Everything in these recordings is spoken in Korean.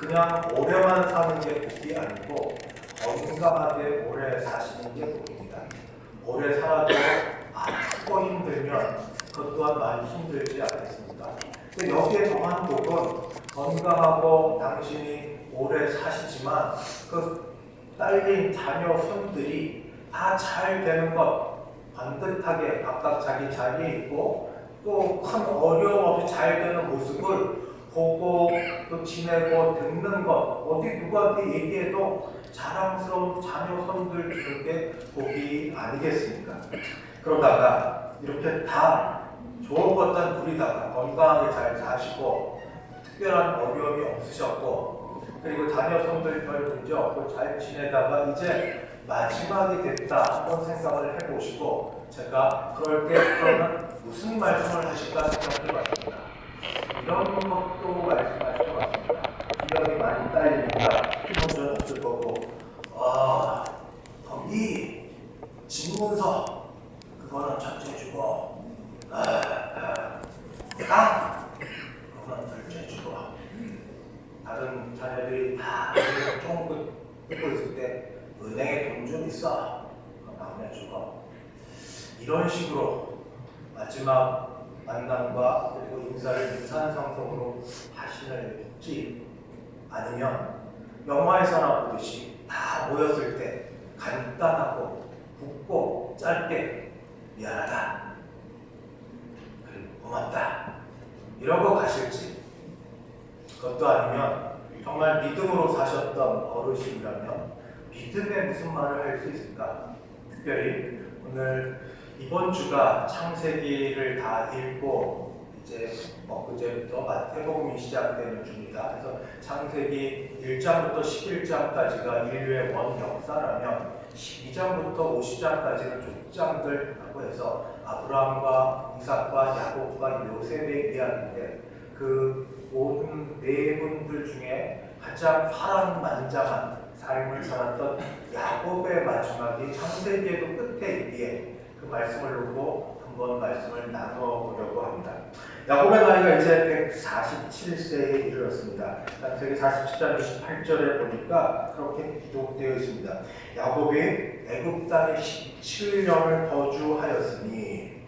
그냥 오래만 사는 게 복이 아니고 건강하게 오래 사시는 게 복입니다. 오래 살아도 아프고 힘들면 그것 또한 많이 힘들지 않겠습니까? 근데 여기에 더한 복은 건강하고 당신이 오래 사시지만 그 딸린 자녀 손들이 다 잘 되는 것, 반듯하게 각각 자기 자리에 있고 또 큰 어려움 없이 잘 되는 모습을 보고 또 지내고 듣는 것, 어디 누구한테 얘기해도 자랑스러운 자녀 손들 주는 게 복이 아니겠습니까? 그러다가 이렇게 다 좋은 것들 누리다가 건강하게 잘 사시고 특별한 어려움이 없으셨고 그리고 자녀 손들 별 문제 없고 잘 지내다가 이제 마지막이 됐다 한번 생각을 해보시고 제가 그럴 때 그러면 무슨 말씀을 하실까 생각해봤습니다. 이런 것도 말씀하실 것 같습니다. 기력이 많이 딸리니까 피곤전 없을 거고 거기 집문서 그거는 첫째주고 그거는 둘째주고 다른 자녀들이 다 조금 듣고 있을 때 은행에 돈 좀 있어 막내주고 이런 식으로 마지막 만남과 그리고 인사를 인산성성으로 하시는지 아니면 영화에서나 보듯이 다 모였을 때 간단하고 붓고 짧게 미안하다 그리고 고맙다 이러고 가실지 그것도 아니면 정말 믿음으로 사셨던 어르신이라면 믿음에 무슨 말을 할 수 있을까? 특별히 오늘 이번 주가 창세기를 다 읽고 이제 그제부터 마태복음이 시작되는 주입니다. 그래서 창세기 1장부터 11장까지가 인류의 원 역사라면 12장부터 50장까지는 족장들하고 해서 아브라함과 이삭과 야곱과 요셉의 이야기인데 그 모든 네 분들 중에 가장 파란만장한 삶을 살았던 야곱의 마지막이 창세기에도 끝에 있기에 그 말씀을 놓고 한번 말씀을 나눠보려고 합니다. 야곱의 나이가 이제 147세에 이르렀습니다. 창세기 47장 28절에 보니까 그렇게 기록되어 있습니다. 야곱이 애굽 땅에 17년을 거주하였으니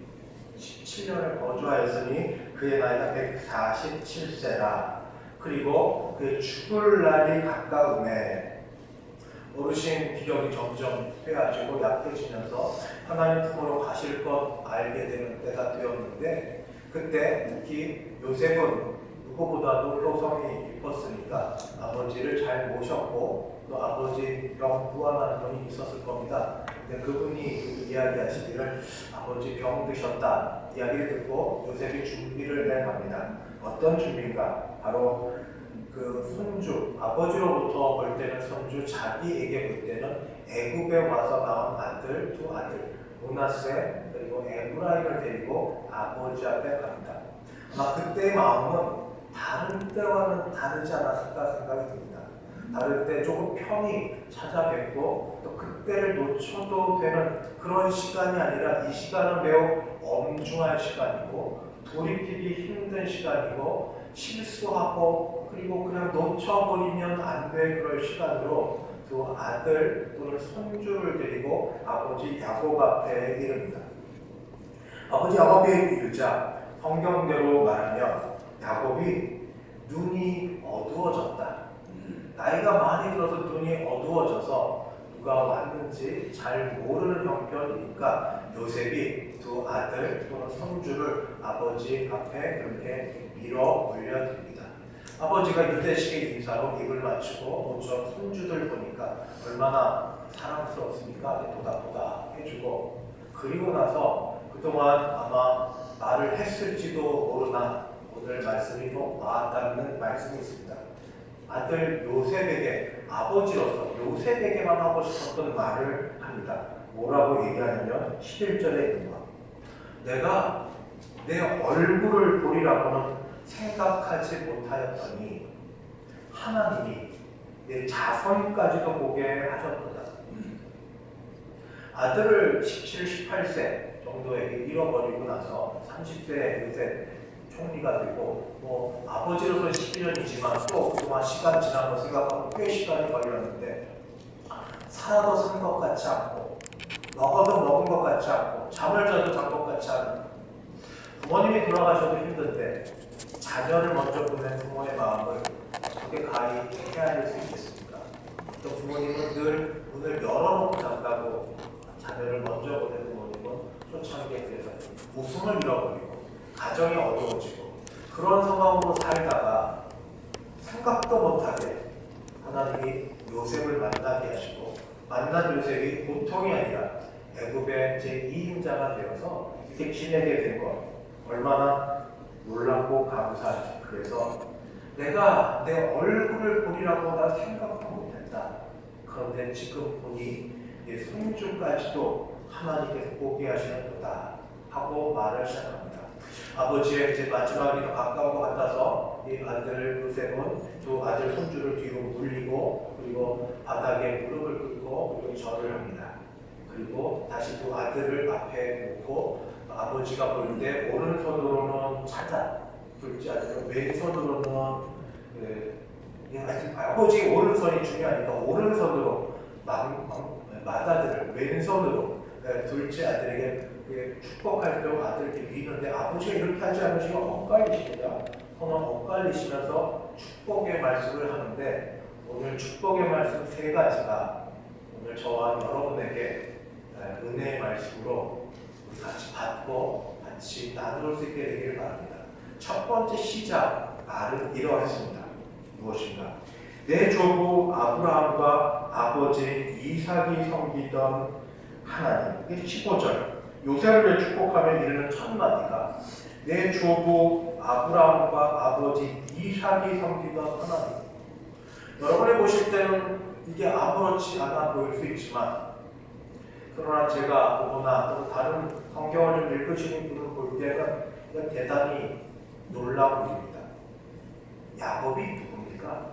그의 나이가 147세라. 그리고 그의 죽을 날이 가까우매 어르신 기력이 점점 퇴하시고 약해지면서 하나님 품으로 가실 것 알게 되는 때가 되었는데 그때 특히 요셉은 누구보다도 효성이 깊었으니까 아버지를 잘 모셨고 또 아버지 병 구원하는 분이 있었을 겁니다. 근데 그분이 이야기하시기를 아버지 병 드셨다 이야기를 듣고 요셉이 준비를 해갑니다. 어떤 준비인가? 바로 그 손주, 아버지로부터 볼 때는 손주, 자기에게 볼 때는 애굽에 와서 낳은 아들, 두 아들, 므낫세 그리고 에브라임을 데리고 아버지 앞에 갑니다. 아마 그때의 마음은 다른 때와는 다르지 않았을까 생각이 듭니다. 다른 때 조금 편히 찾아뵙고 또 그때를 놓쳐도 되는 그런 시간이 아니라 이 시간은 매우 엄중한 시간이고 돌이키기 힘든 시간이고 실수하고 그리고 그냥 놓쳐버리면 안 될 그럴 시간으로 두 아들 또는 손주를 데리고 아버지 야곱 앞에 이릅니다. 아버지 야곱이 이르자 성경대로 말하면 야곱이 눈이 어두워졌다. 나이가 많이 들어서 눈이 어두워져서 누가 왔는지 잘 모르는 형편이니까 요셉이 두 아들 또는 손주를 아버지 앞에 그렇게 밀어 올려드립니다. 아버지가 유대식의 인사로 입을 맞추고 모처럼 손주들 보니까 얼마나 사랑스럽습니까? 도닥도닥 해주고 그리고 나서 그동안 아마 말을 했을지도 모르나 오늘 말씀이 또 와닿는 말씀이 있습니다. 아들 요셉에게 아버지로서 요셉에게만 하고 싶었던 말을 합니다. 뭐라고 얘기하냐면 11절에 있는 거. 내가 내 얼굴을 보리라고는 생각하지 못하였더니 하나님이 내 자손까지도 보게 하셨도다. 아들을 17, 18세 정도에게 잃어버리고 나서 30세에 요셉 총리가 되고 뭐 아버지로서 11년이지만 또 그동안 시간 지난 거 생각하면 꽤 시간이 걸렸는데 살아도 산 것 같지 않고 먹어도 먹은 것 같지 않고 잠을 자도 잔 것 같지 않은 부모님이 돌아가셔도 힘든데 자녀를 먼저 보낸 부모의 마음을 어떻게 가히 헤아릴 수 있겠습니까? 또 부모님은 늘 문을 열어놓고 잔다고 자녀를 먼저 보낸 부모님은 초창기에 웃음을 잃어버리고 가정이 어려워지고 그런 상황으로 살다가 생각도 못하게 하나님이 요셉을 만나게 하시고 만난 요셉이 보통이 아니라 애굽의 제2인자가 되어서 이렇게 지내게 된 것 얼마나 놀랍고 감사하지. 그래서 내가 내 얼굴을 보리라고 나 생각도 못했다. 그런데 지금 보니 내 손주까지도 하나님께서 보게 하시는구나 하고 말을 시작합니다. 아버지의 이제 마지막이 더 가까운 것 같아서 이 아들 요셉은 두 아들 손주를 뒤로 물리고 그리고 바닥에 무릎을 꿇고 그리고 절을 합니다. 그리고 다시 두 아들을 앞에 놓고 아버지가 볼 때 오른손으로는 찾아 둘째 아들은 왼손으로는 아버지 오른손이 중요하니까 오른손으로 맏아들을 왼손으로 둘째 아들에게 축복할 때 아들에게 미는데 아버지가 이렇게 하지 않으시면 엇갈리십니다. 성은 엇갈리시면서 축복의 말씀을 하는데 오늘 축복의 말씀 세 가지가 오늘 저와 여러분에게 은혜의 말씀으로 우리 같이 받고 같이 나눌 수 있게 되기를 바랍니다. 첫 번째 시작 말은 이러했습니다. 무엇인가? 내 조부 아브라함과 아버지 이삭이 섬기던 하나님. 이게 15절. 요셉을 축복하며 이르는 첫 마디가 내 조부 아브라함과 아버지 이삭이 섬기던 하나님. 여러분이 보실 때는 이게 아무렇지 않아 보일 수 있지만 그러나 제가 보거나 또 다른 성경을 읽으시는 분을 볼 때는 이건 대단히 놀라 보입니다. 야곱이 누굽니까?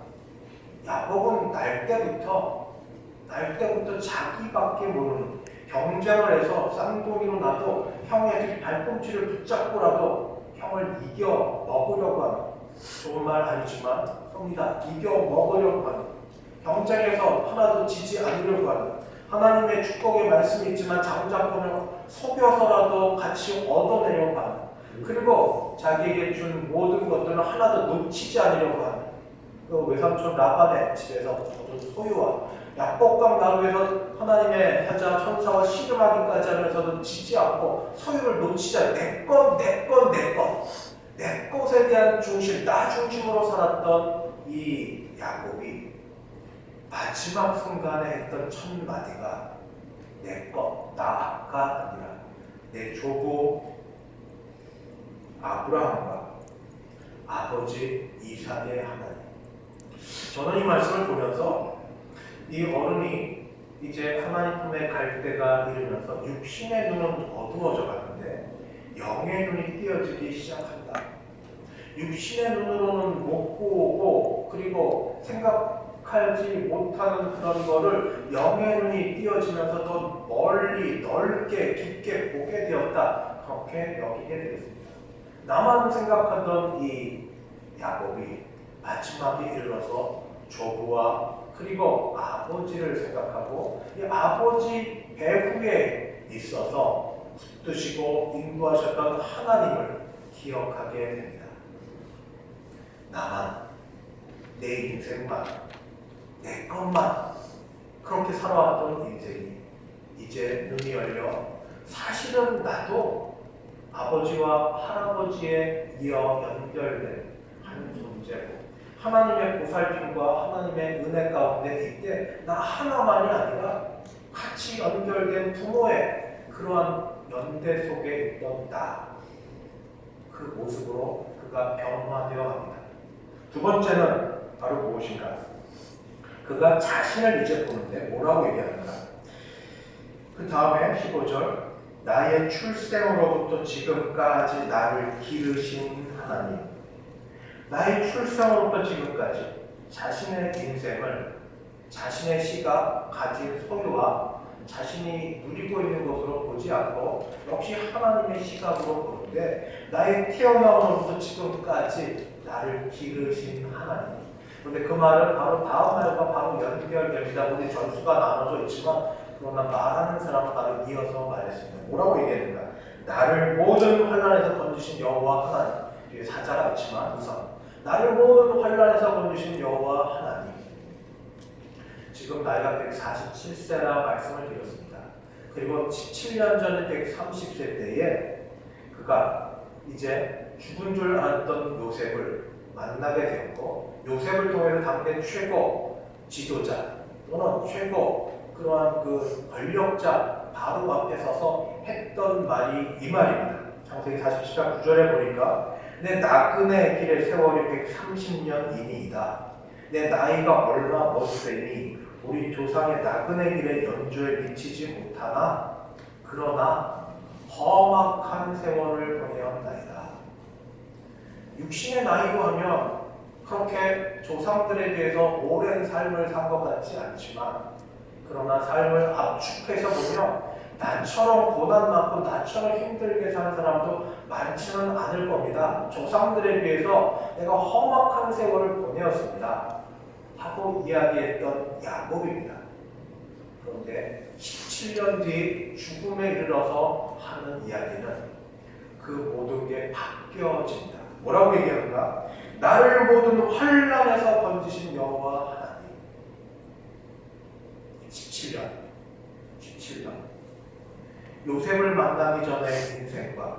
야곱은 날 때부터 자기밖에 모르는 경쟁을 해서 쌍둥이로 나도 형의 발꿈치를 붙잡고라도 형을 이겨 먹으려고 하는 좋은 말 아니지만 섭니다. 이겨 먹으려고 하는 경쟁에서 하나도 지지 않으려고 하는 하나님의 축복의 말씀이 있지만 장작권을 속여서라도 같이 얻어내려고 하는 그리고 자기에게 준 모든 것들은 하나도 놓치지 않으려고 하는 그 외삼촌 라반의 집에서 얻은 소유와 약복강 나루에서 하나님의 사자 천사와 씨름하기까지 하면서도 지지 않고 소유를 놓치지 않고 내 것에 대한 중심, 나 중심으로 살았던 이 야곱이 마지막 순간에 했던 첫 마디가 내 것, 나가 아니라 내 조부 아브라함과 아버지 이삭의 하나님. 저는 이 말씀을 보면서 이 어른이 이제 하나님 품에 갈 때가 이르면서 육신의 눈은 어두워져 가는데 영의 눈이 띄어지기 시작한다. 육신의 눈으로는 못 보고 그리고 생각하지 못하는 그런 거를 영의 눈이 띄어지면서 더 멀리 넓게 깊게 보게 되었다. 그렇게 여기게 되었습니다. 나만 생각하던 이 야곱이 마지막에 이르러서 조부와 그리고 아버지를 생각하고 이 아버지 배후에 있어서 붙드시고 인도하셨던 하나님을 기억하게 됩니다. 나만, 내 인생만, 내 것만 그렇게 살아왔던 인생이 이제 눈이 열려 사실은 나도 아버지와 할아버지에 이어 연결된 한 존재고 하나님의 보살핌과 하나님의 은혜 가운데 이때 나 하나만이 아니라 같이 연결된 부모의 그러한 연대 속에 있던 나 그 모습으로 그가 변화되어 갑니다. 두 번째는 바로 무엇인가? 그가 자신을 이제 보는데 뭐라고 얘기하는가? 그 다음에 15절 나의 출생으로부터 지금까지 나를 기르신 하나님 나의 출생으로부터 지금까지 자신의 인생을 자신의 시가 가진 소유와 자신이 누리고 있는 것으로 보지 않고 역시 하나님의 시각으로 보는데 나의 태어남으로부터 지금까지 나를 기르신 하나님. 그런데 그 말은 바로 다음 말과 바로 연결됩니다. 우리 전수가 나눠져 있지만 그러나 말하는 사람은 바로 이어서 말했습니다. 뭐라고 얘기했는가? 나를 모든 환난에서 건지신 여호와 하나님. 뒤에 사자가 있지만 우선 나를 모든 환난에서 건지신 여호와 하나님. 지금 나이가 147세라 말씀을 드렸습니다. 그리고 17년 전 130세 때에 그가 이제 죽은 줄 알았던 요셉을 만나게 되었고 요셉을 통해서 당대 최고 지도자 또는 최고 그러한 그 권력자 바로 앞에 서서 했던 말이 이 말입니다. 창세기 47장 9절에 보니까 내 나그네 길의 세월이 130년이니이다. 내 나이가 얼마 못되니 우리 조상의 나그네 길의 연주에 미치지 못하나 그러나 험악한 세월을 보내었나이다. 육신의 나이로 하면 그렇게 조상들에 비해서 오랜 삶을 산 것 같지 않지만 그러나 삶을 압축해서 보면 나처럼 고난 많고 나처럼 힘들게 사는 사람도 많지는 않을 겁니다. 조상들에 비해서 내가 험악한 세월을 보내었습니다 하고 이야기했던 야곱입니다. 그런데 17년 뒤 죽음에 이르러서 하는 이야기는 그 모든 게 바뀌어진다. 뭐라고 얘기하는가? 나를 모든 환난에서 건지신 여호와 하나님. 17년. 요셉을 만나기 전의 인생과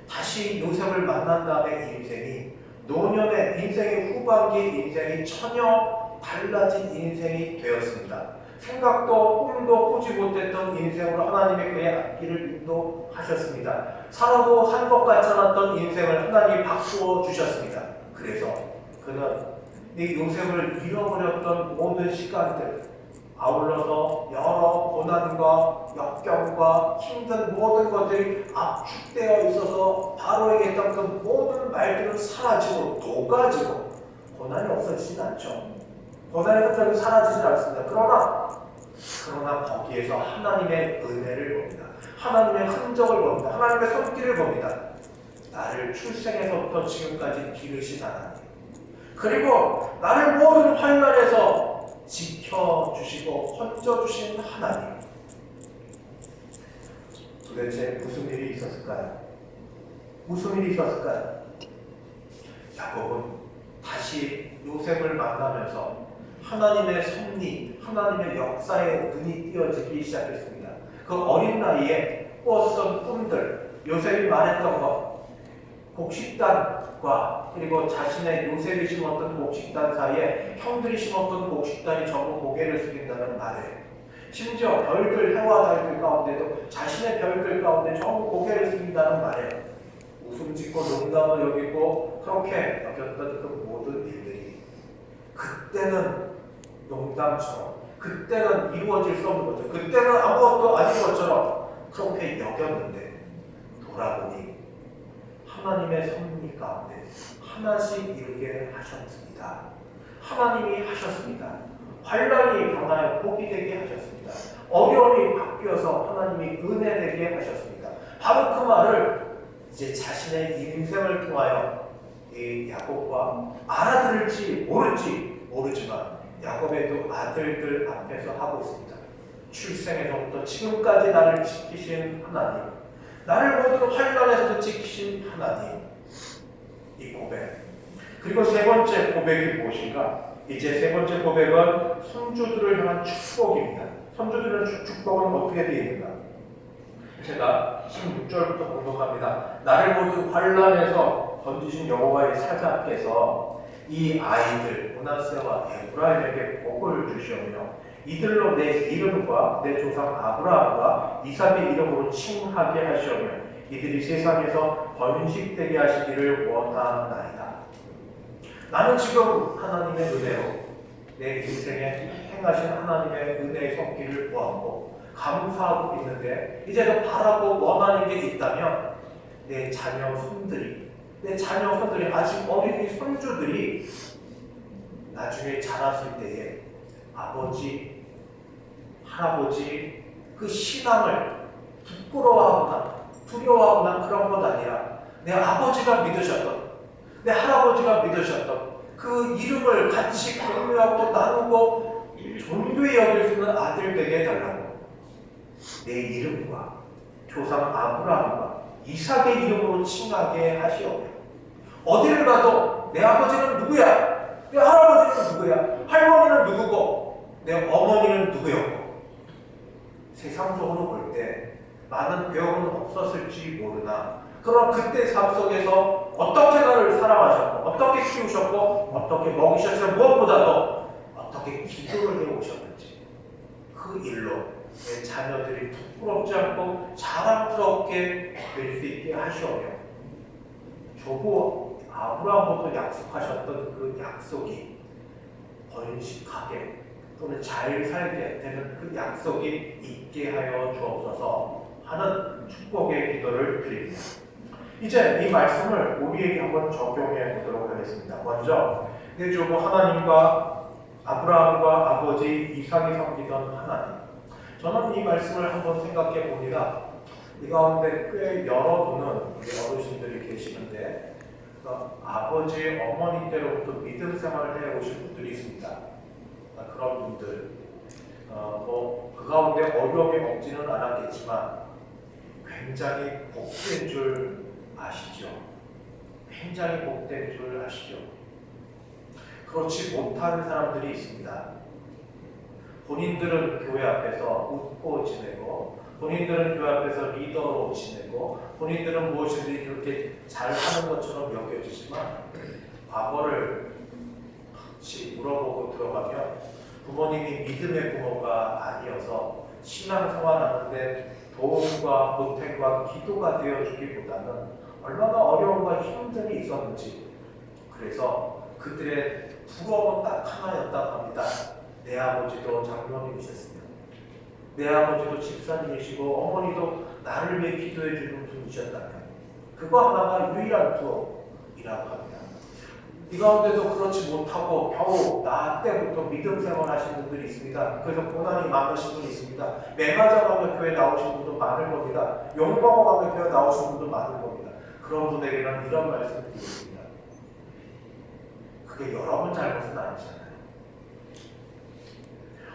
다시 요셉을 만난 다음의 인생이 노년의 인생의 후반기 인생이 전혀 달라진 인생이 되었습니다. 생각도 꿈도 꾸지 못했던 인생으로 하나님의 그의 앞길을 인도하셨습니다. 살아도 한 것 같지 않았던 인생을 하나님이 바꾸어 주셨습니다. 그래서 그는 이 요셉을 잃어버렸던 모든 시간들 아울러서 여러 고난과 역경과 힘든 모든 것들이 압축되어 있어서 바로에게 했던 그 모든 말들은 사라지고 녹아지고 고난이 없어지진 않죠. 고난이 갑자기 사라지진 않습니다. 그러나 거기에서 하나님의 은혜를 봅니다. 하나님의 흔적을 봅니다. 하나님의 손길을 봅니다. 나를 출생에서부터 지금까지 기르신 하나님. 그리고 나를 모든 환난에서 지켜주시고 건져주신 하나님. 도대체 무슨 일이 있었을까요? 무슨 일이 있었을까요? 야곱은 다시 요셉을 만나면서 하나님의 섭리, 하나님의 역사에 눈이 띄어지기 시작했습니다. 그 어린 나이에 꾸었던 꿈들, 요셉이 말했던 것, 곡식단과 그리고 자신의 요셉이 심었던 곡식단 사이에 형들이 심었던 곡식단이 전부 고개를 숙인다는 말이에요. 심지어 별들, 해와 달들 가운데도 자신의 별들 가운데 전부 고개를 숙인다는 말이에요. 웃음 짓고 농담을 여기고 그렇게 여겼던 그 모든 일들이 그때는 농담처럼, 그때는 이루어질 수 없는 거죠. 그때는 아무것도 아닌 것처럼 그렇게 여겼는데 돌아보니 하나님의 섭리 가운데 하나씩 이루게 하셨습니다. 하나님이 하셨습니다. 환난이 강하여 복이 되게 하셨습니다. 어려움이 바뀌어서 하나님이 은혜 되게 하셨습니다. 바로 그 말을 이제 자신의 인생을 통하여 이 야곱과 알아들을지 모를지 모르지만 야곱의 두 아들들 앞에서 하고 있습니다. 출생에서부터 지금까지 나를 지키신 하나님, 나를 모든 환난에서도 지키신 하나님. 이 고백. 그리고 세 번째 고백이 무엇인가? 이제 세 번째 고백은 손주들을 향한 축복입니다. 손주들을 축복은 어떻게 되어 있는가? 제가 16절부터 공독합니다. 나를 모든 환난에서 건지신 여호와의 사자 앞에서 이 아이들 므낫세와 에브라임에게 복을 주시오며 이들로 내 이름과 내 조상 아브라함과 이삭의 이름으로 칭하게 하시오며 이들이 세상에서 번식되게 하시기를 원하나이다. 나는 지금 하나님의 은혜로 내 인생에 행하신 하나님의 은혜의 손길을 보았고 감사하고 있는데 이제 더 바라고 원하는 게 있다면 내 자녀 손들이 아직 어린 손주들이 나중에 자랐을 때에 아버지, 할아버지, 그 신앙을 부끄러워하거나 두려워하거나 그런 것 아니라 내 아버지가 믿으셨던, 내 할아버지가 믿으셨던 그 이름을 같이 공유하고 나누고 존귀히 여길 수 있는 아들 되게 해달라고. 내 이름과 조상 아브라함과 이삭의 이름으로 칭하게 하시오며 어디를 가도 내 아버지는 누구야? 내 할아버지는 누구야? 할머니는 누구고 내 어머니는 누구였고. 세상적으로 볼 때 많은 배움은 없었을지 모르나 그러나 그때 삶 속에서 어떻게 나를 사랑하셨고 어떻게 키우셨고 어떻게 먹이셨어요. 무엇보다도 어떻게 기도를 해오셨는지 그 일로 내 자녀들이 부끄럽지 않고 자랑스럽게 될 수 있게 하시오며 조부 아브라함부터 약속하셨던 그 약속이 번식하게 또는 잘 살게 되는 그 약속이 있게 하여 주옵소서 하는 축복의 기도를 드립니다. 이제 이 말씀을 우리에게 한번 적용해 보도록 하겠습니다. 먼저 내 조부 하나님과 아브라함과 아버지 이삭이 섬기던 하나님. 저는 이 말씀을 한번 생각해 봅니다. 이 가운데 꽤 여러분은 우리 어르신들이 계시는데 아버지, 어머니 때로부터 믿음 생활을 해오신 분들이 있습니다. 그런 분들, 그 가운데 어려움이 없지는 않았겠지만 굉장히 복된 줄 아시죠? 굉장히 복된 줄 아시죠? 그렇지 못한 사람들이 있습니다. 본인들은 교회 앞에서 웃고 지내고 본인들은 교회 앞에서 리더로 지내고 본인들은 무엇이든지 그렇게 잘하는 것처럼 여겨지지만 과거를 같이 물어보고 들어가면 부모님이 믿음의 부모가 아니어서 신앙생활하는데 도움과 보탬과 기도가 되어주기보다는 얼마나 어려움과 힘듦이 있었는지. 그래서 그들의 부러움은 딱 하나였다고 합니다. 내 아버지도 장로님이셨으며 내 아버지도 집사님이시고 어머니도 나를 위해 기도해 주는 분이셨다면 그거 하나가 유일한 부러움이라고 합니다. 이 가운데도 그렇지 못하고 겨우 나 때부터 믿음 생활 하신 분들이 있습니다. 그래서 고난이 많으신 분이 있습니다. 매맞아가며 교회 나오신 분도 많을 겁니다. 용광하며 교회 나오신 분도 많을 겁니다. 그런 분에게는 이런 말씀을 드리겠습니다. 그게 여러분 잘못은 아니잖아요.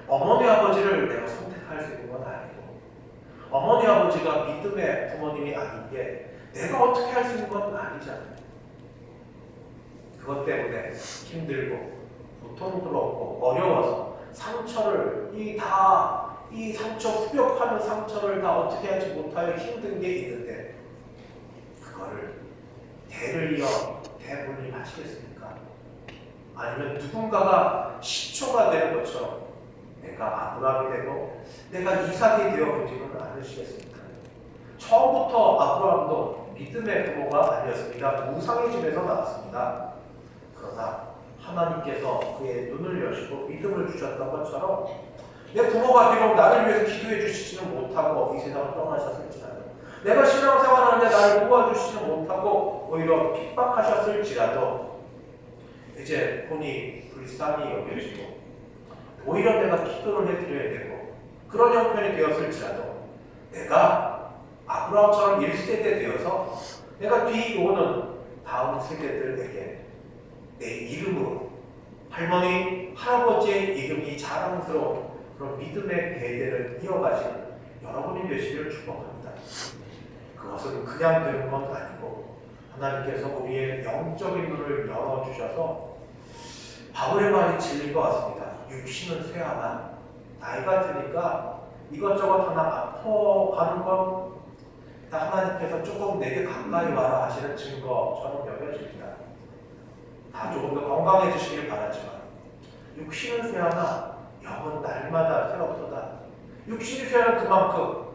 어머니 아버지를 내가 선택할 수 있는 건 아니고 어머니 아버지가 믿음의 부모님이 아닌 게 내가 어떻게 할 수 있는 건 아니잖아요. 그것 때문에 힘들고 고통도 없고 어려워서 상처를 이 상처 후벼파는 상처를 다 어떻게 하지 못하여 힘든 게 있는데 그거를 대를 이어 대분리 하시겠습니까? 아니면 누군가가 시초가 되는 것처럼 내가 아브라함이 되고 내가 이삭이 되어보지는 않으시겠습니까? 처음부터 아브라함도 믿음의 부모가 아니었습니다. 무상의 집에서 나왔습니다. 그러나 하나님께서 그의 눈을 여시고 믿음을 주셨던 것처럼 내 부모가 비록 나를 위해서 기도해 주시지는 못하고 이 세상을 떠나셨을지라도 내가 신앙생활하는데 나를 도와주시지 못하고 오히려 핍박하셨을지라도 이제 본이 불쌍히 여겨지고 오히려 내가 기도를 해드려야 되고 그런 형편이 되었을지라도 내가 아브라함처럼 1세대 되어서 내가 뒤오는 다음 세대들에게 내 이름으로 할머니, 할아버지의 이름이 자랑스러운 그런 믿음의 대대를 이어가시는 여러분이 되시기를 축복합니다. 그것은 그냥 되는 건 아니고 하나님께서 우리의 영적인 눈을 열어주셔서 바울의 말이 진리인 것 같습니다. 육신은 쇠하나 나이가 드니까 이것저것 하나 아파가는 건 하나님께서 조금 내게 가까이 와라 하시는 증거처럼 여겨집니다. 다 조금 더 건강해지시길 바라지만 육신은 쇠하나 영은 날마다 새롭도다. 육신이 쇠하는 그만큼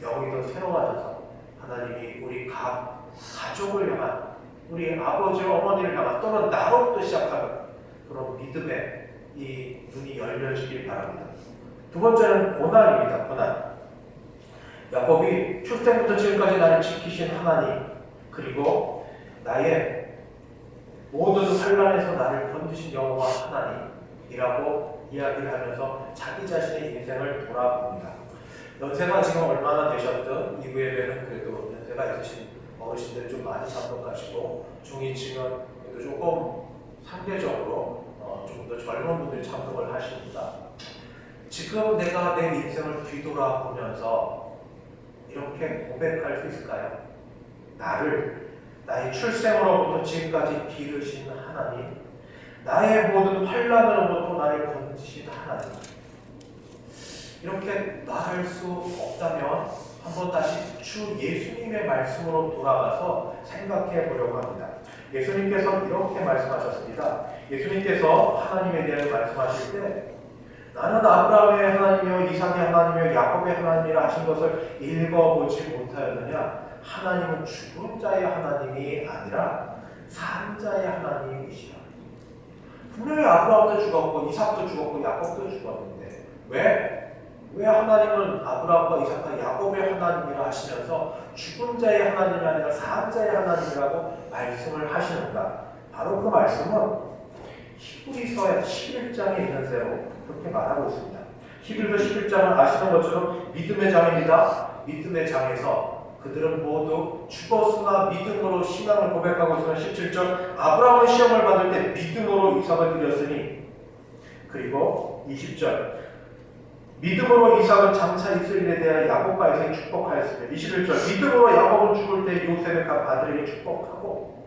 영이 더 새로워져서 하나님이 우리 각 가족을 향한 우리 아버지 어머니를 향한 또는 나로부터 시작하는 그런 믿음의 이 눈이 열려지길 바랍니다. 두 번째는 고난입니다. 고난. 야곱이 출생부터 지금까지 나를 지키신 하나님 그리고 나의 모든 환난에서 나를 건지신 여호와 하나님이라고 이야기를 하면서 자기 자신의 인생을 돌아봅니다. 연세가 지금 얼마나 되셨든 이후에는 그래도 연세가 있으신 어르신들 좀 많이 참석하시고 중위층은 그래도 조금 상대적으로 조금 더 젊은 분들이 참석을 하십니다. 지금 내가 내 인생을 뒤돌아보면서 이렇게 고백할 수 있을까요? 나의 출생으로부터 지금까지 기르신 하나님, 나의 모든 환난으로부터 나를 건지신 하나님, 이렇게 말할 수 없다면 한번 다시 주 예수님의 말씀으로 돌아가서 생각해 보려고 합니다. 예수님께서 이렇게 말씀하셨습니다. 예수님께서 하나님에 대해 말씀하실 때 나는 아브라함의 하나님이요 이삭의 하나님이요 야곱의 하나님이라 하신 것을 읽어보지 못하였느냐? 하나님은 죽은 자의 하나님이 아니라 산 자의 하나님이시라. 분명히 아브라함도 죽었고 이삭도 죽었고 야곱도 죽었는데 왜 하나님은 아브라함과 이삭과 야곱의 하나님이라 하시면서 죽은 자의 하나님이 아니라 산 자의 하나님이라고 말씀을 하시는가? 바로 그 말씀은 히브리서 11장에 있는 대로 그렇게 말하고 있습니다. 히브리서 11장은 아시는 것처럼 믿음의 장입니다. 믿음의 장에서 그들은 모두 죽었으나 믿음으로 신앙을 고백하고 있으면 17절 아브라함은 시험을 받을 때 믿음으로 이삭을 드렸으니, 그리고 20절 믿음으로 이삭은 장차 있을 일에 대하여 야곱과 이삭이 축복하였으며, 21절 믿음으로 야곱은 죽을 때 요셉의 각 아들에게 축복하고,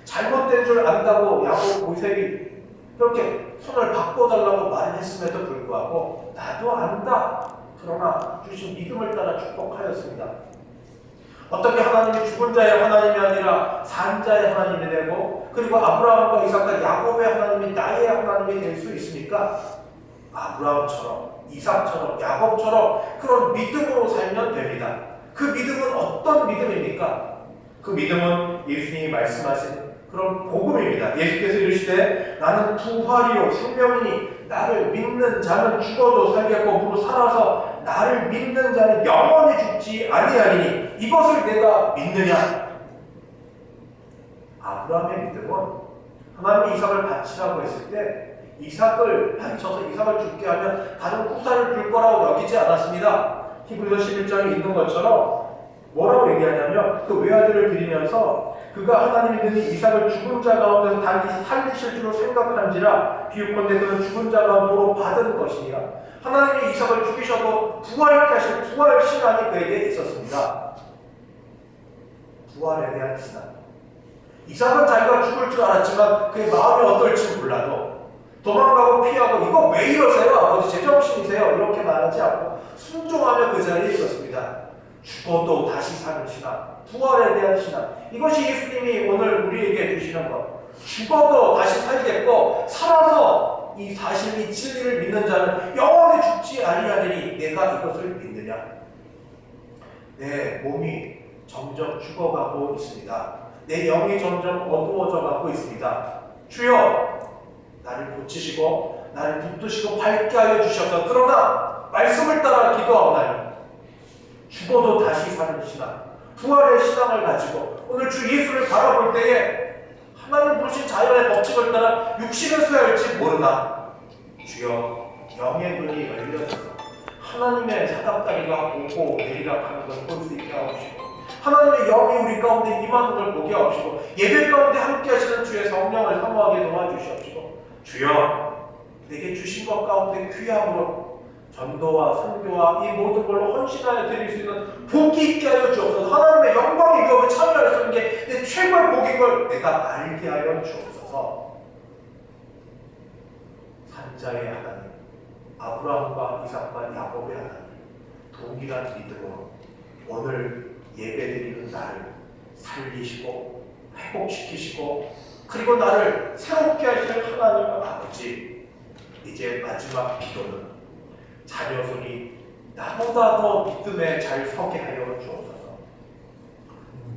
잘못된 줄 안다고 야곱 요셉이 그렇게 손을 바꿔달라고 말을 했음에도 불구하고 나도 안다, 그러나 주신 믿음을 따라 축복하였습니다. 어떻게 하나님이 죽은 자의 하나님이 아니라 산 자의 하나님이 되고, 그리고 아브라함과 이삭과 야곱의 하나님이 나의 하나님이 될 수 있습니까? 아브라함처럼 이삭처럼 야곱처럼 그런 믿음으로 살면 됩니다. 그 믿음은 어떤 믿음입니까? 그 믿음은 예수님이 말씀하신 그런 복음입니다. 예수께서 이르시되 나는 부활이요 생명이니 나를 믿는 자는 죽어도 살겠고 무릇 살아서 나를 믿는 자는 영원히 죽지 아니하리니 이것을 내가 믿느냐? 아브라함의 믿음은 하나님이 이삭을 바치라고 했을 때 이삭을 바쳐서 이삭을 죽게 하면 다른 후사를 둘 거라고 여기지 않았습니다. 히브리서 11장에 있는 것처럼 뭐라고 얘기하냐면 그 외아들을 드리면서 그가 하나님이 드니 이삭을 죽은 자 가운데서 단지 살리실 줄로 생각한지라 비유컨대 그는 죽은 자 가운데로 받은 것이니라. 하나님이 이삭을 죽이셔도 부활케 하실 부활 신앙이 그에게 있었습니다. 부활에 대한 신앙. 이삭은 자기가 죽을 줄 알았지만 그의 마음이 어떨지 몰라도 도망가고 피하고 이거 왜 이러세요? 아버지 제정신이세요? 이렇게 말하지 않고 순종하며 그 자리에 있었습니다. 죽어도 다시 사는 신앙, 부활에 대한 신앙, 이것이 예수님이 오늘 우리에게 주시는 것. 죽어도 다시 살겠고 살아서 이 사실 이 진리를 믿는 자는 영원히 죽지 아니하리니 내가 이것을 믿느냐? 내 몸이 점점 죽어가고 있습니다. 내 영이 점점 어두워져 가고 있습니다. 주여 나를 고치시고 나를 붙드시고 밝게 하여 주셔서 그러나 말씀을 따라 기도하오나니 죽어도 다시 사는 신앙, 부활의 신앙을 가지고 오늘 주 예수를 바라볼 때에 하나님 부르신 자연의 법칙을 따라 육신을 써야 할지 모르나 주여 영의 눈이 열려서 하나님의 사닥다리가 오고 내리락하는 걸 볼 수 있게 하옵시고 하나님의 영이 우리 가운데 임하는 걸 보게 하옵시고 예배 가운데 함께 하시는 주의 성령을 사모하게 도와주시옵시고 주여 내게 주신 것 가운데 귀함으로 전도와 선교와 이 모든 걸로 헌신하여 드릴 수 있는 복이 있게 하여 주옵소서. 하나님의 영광의 기업에 참여할 수 있는 게 내 최고의 복인 걸 내가 알게 하여 주옵소서. 산자의 하나님, 아브라함과 이삭과 야곱의 하나님, 동일한 믿음으로 오늘 예배드리는 나를 살리시고 회복시키시고 그리고 나를 새롭게 하실 하나님 아버지, 이제 마지막 기도는 자녀손이 나보다 더 믿음에 잘 서게 하여 주옵소서.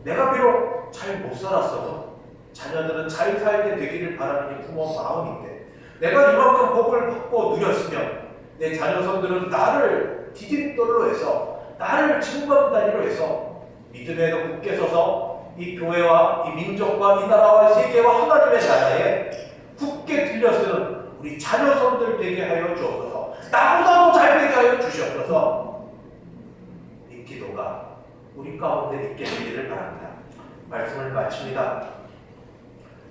내가 비록 잘 못 살았어도 자녀들은 잘 살게 되기를 바라는 게 부모 마음인데 내가 이만큼 복을 받고 누렸으면 내 자녀손들은 나를 디딤돌로 해서 나를 징검다리로 해서 믿음에도 굳게 서서 이 교회와 이 민족과 이 나라와 세계와 하나님의 나라에 굳게 들려쓰는 우리 자녀손들 되게 하여 주옵소서. 나보다도 잘 되게 하여 주시옵소서. 기도가 우리 가운데 있게 되기를 바랍니다. 말씀을 마칩니다.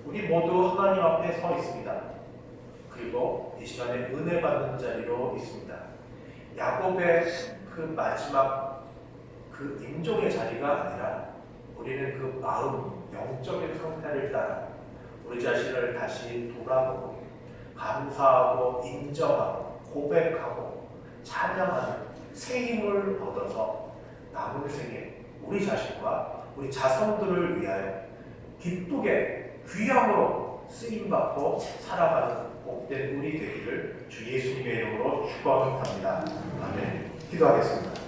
우리 모두 하나님 앞에 서 있습니다. 그리고 이 시간에 은혜 받는 자리로 있습니다. 야곱의 그 마지막 그 임종의 자리가 아니라 우리는 그 마음, 영적인 상태를 따라 우리 자신을 다시 돌아보고 감사하고 인정하고 고백하고 찬양하는 새 힘을 얻어서 남은 생에 우리 자신과 우리 자손들을 위하여 기쁘게 귀함으로 쓰임받고 살아가는 복된 우리 되기를 주 예수님의 이름으로 축원합니다. 아멘. 기도하겠습니다.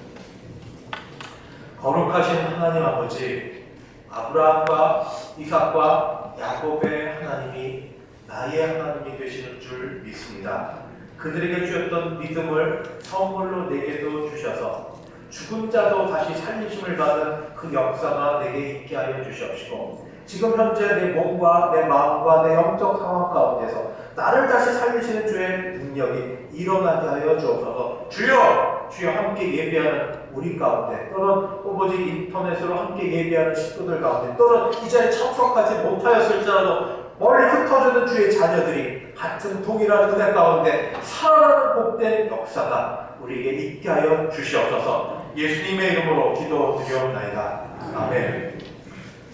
거룩하신 하나님 아버지, 아브라함과 이삭과 야곱의 하나님이 나의 하나님이 되시는 줄 믿습니다. 그들에게 주셨던 믿음을 선물로 내게도 주셔서 죽은 자도 다시 살리심을 받은 그 역사가 내게 있게 하여 주시옵시고, 지금 현재 내 몸과 내 마음과 내 영적 상황 가운데서 나를 다시 살리시는 주의 능력이 일어나게 하여 주옵소서. 주여! 주여, 함께 예배하는 우리 가운데, 또는 오직 인터넷으로 함께 예배하는 식구들 가운데, 또는 이 자리에 참석하지 못하였을지라도 멀리 흩어지는 주의 자녀들이 같은 동일한 은혜 가운데 살아나는 복된 역사가 우리에게 있게 하여 주시옵소서. 예수님의 이름으로 기도드리옵나이다. 아멘.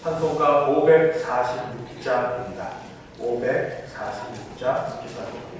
찬송가 546장입니다. 546장 기도하겠습니다.